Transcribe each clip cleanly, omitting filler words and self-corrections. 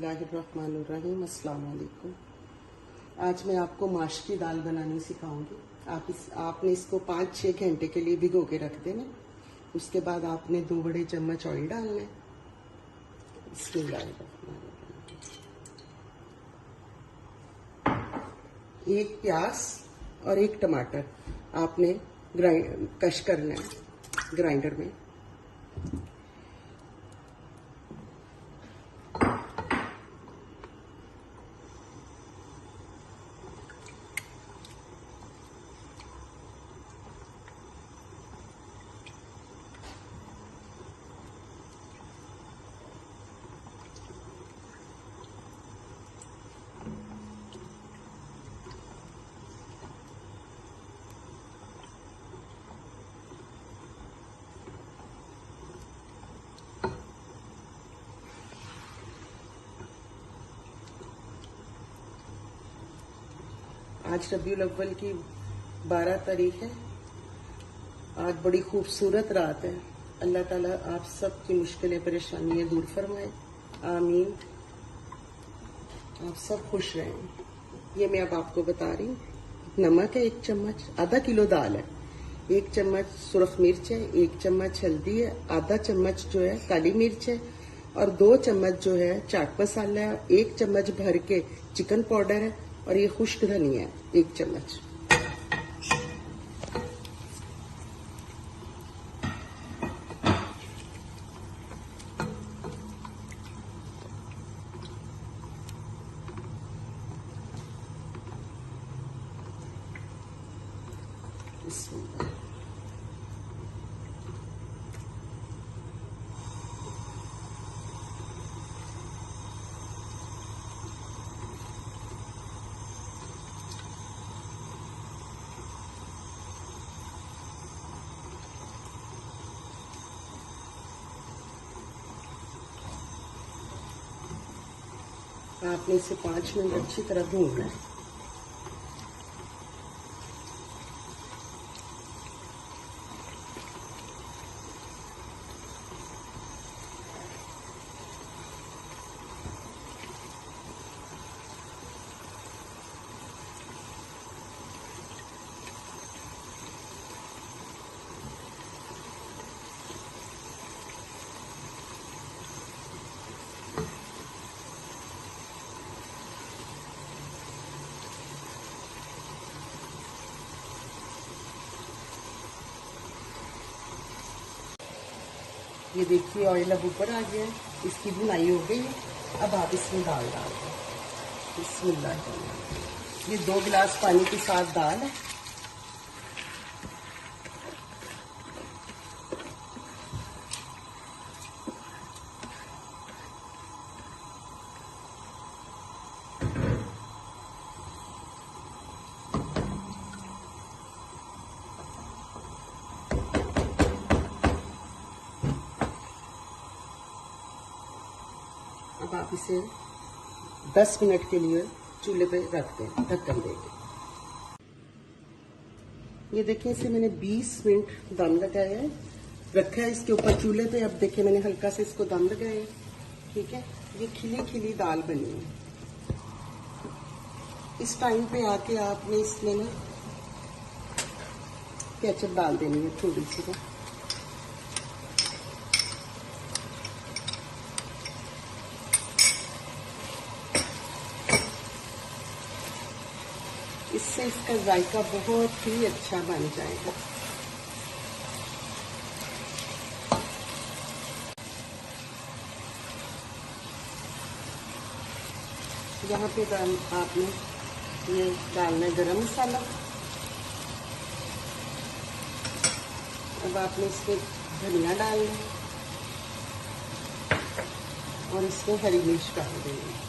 बिस्मिल्लाहिर्रहमानिर्रहीम। अस्सलाम वालेकुम। आज मैं आपको माश की दाल बनानी सिखाऊंगी। आपने इसको 5-6 घंटे के लिए भिगो के रख देना। उसके बाद आपने 2 बड़े चम्मच ऑयल डालना है। बिस्मिल्लाहिर्रहमानिर्रहीम। 1 प्याज और 1 टमाटर आपने कश करना है ग्राइंडर में। आज रबीउल अव्वल की 12 तारीख है। आज बड़ी खूबसूरत रात है। अल्लाह ताला आप सब की मुश्किलें परेशानियां दूर फरमाए, आमीन। आप सब खुश रहें। ये मैं अब आपको बता रही हूँ। नमक है 1 चम्मच, आधा किलो दाल है। 1 चम्मच सुरख मिर्च है, 1 चम्मच हल्दी है, आधा चम्मच जो है काली मिर्च है और 2 चम्मच जो है चाट मसाला है, 1 चम्मच भर के चिकन पाउडर है और ये खुश्क धनिया है 1 चम्मच। आपने इसे 5 मिनट अच्छी तरह भूनना है। ये देखिए ऑयल अब ऊपर आ गया है, इसकी भुनाई हो गई है। अब आप इसमें दाल डाल दें। बिस्मिल्लाह। ये 2 गिलास पानी के साथ दाल है। अब आप इसे 10 मिनट के लिए चूल्हे पे रख दें, ढक्कन देके। ये देखिए इसे मैंने 20 मिनट दम लगाया है, रखा है इसके ऊपर चूल्हे पे। अब देखिए मैंने हल्का से इसको दम लगाया है, ठीक है। ये खिली खिली दाल बनी है। इस टाइम पे आके आपने इसमें ना केचप डाल देनी है थोड़ी सी ना। इससे इसका जायका बहुत ही अच्छा बन जाएगा। यहाँ पे आपने ये डालना है गरम मसाला। अब आपने इसमें धनिया डालना है और इसमें हरी मिर्च डाल देनी है।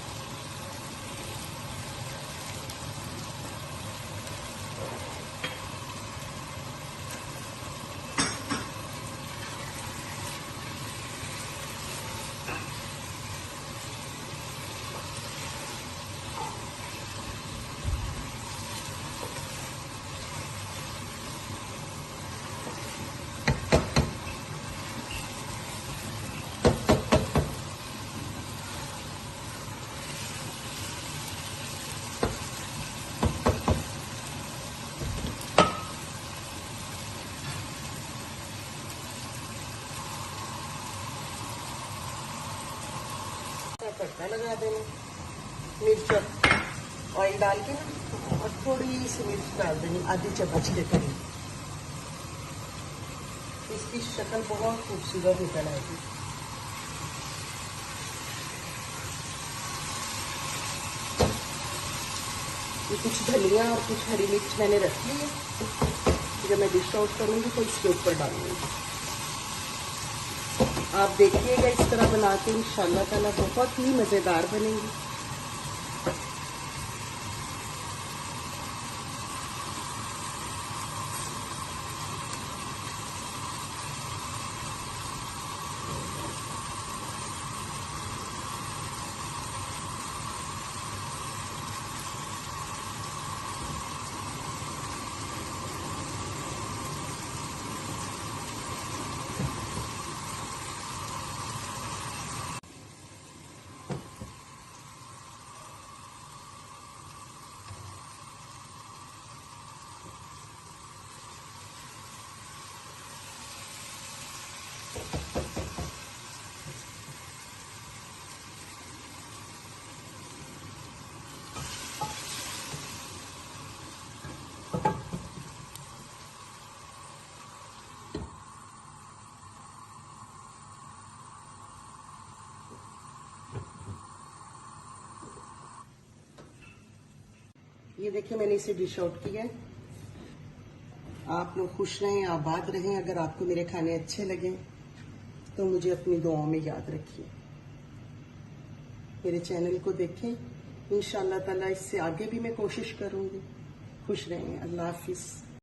तड़का लगा देना। मिर्च ऑयल डाल के ना और थोड़ी सी मिर्च डाल देनी, आधी चम्मच के करीब। इसकी शक्ल बहुत खूबसूरत निकल आएगी। ये कुछ धनिया और कुछ हरी मिर्च मैंने रखी है, जब मैं डिश आउट करूंगी तो इसके ऊपर डालूंगी। आप देखिएगा इस तरह बना के, इंशाल्लाह ताला बहुत ही मज़ेदार बनेंगी। ये देखिए मैंने इसे डिश आउट किया है। आप लोग खुश रहें, आबाद रहें। अगर आपको मेरे खाने अच्छे लगे तो मुझे अपनी दुआओं में याद रखिए। मेरे चैनल को देखें, इंशाल्लाह ताला इससे आगे भी मैं कोशिश करूंगी। खुश रहें। अल्लाह हाफिज।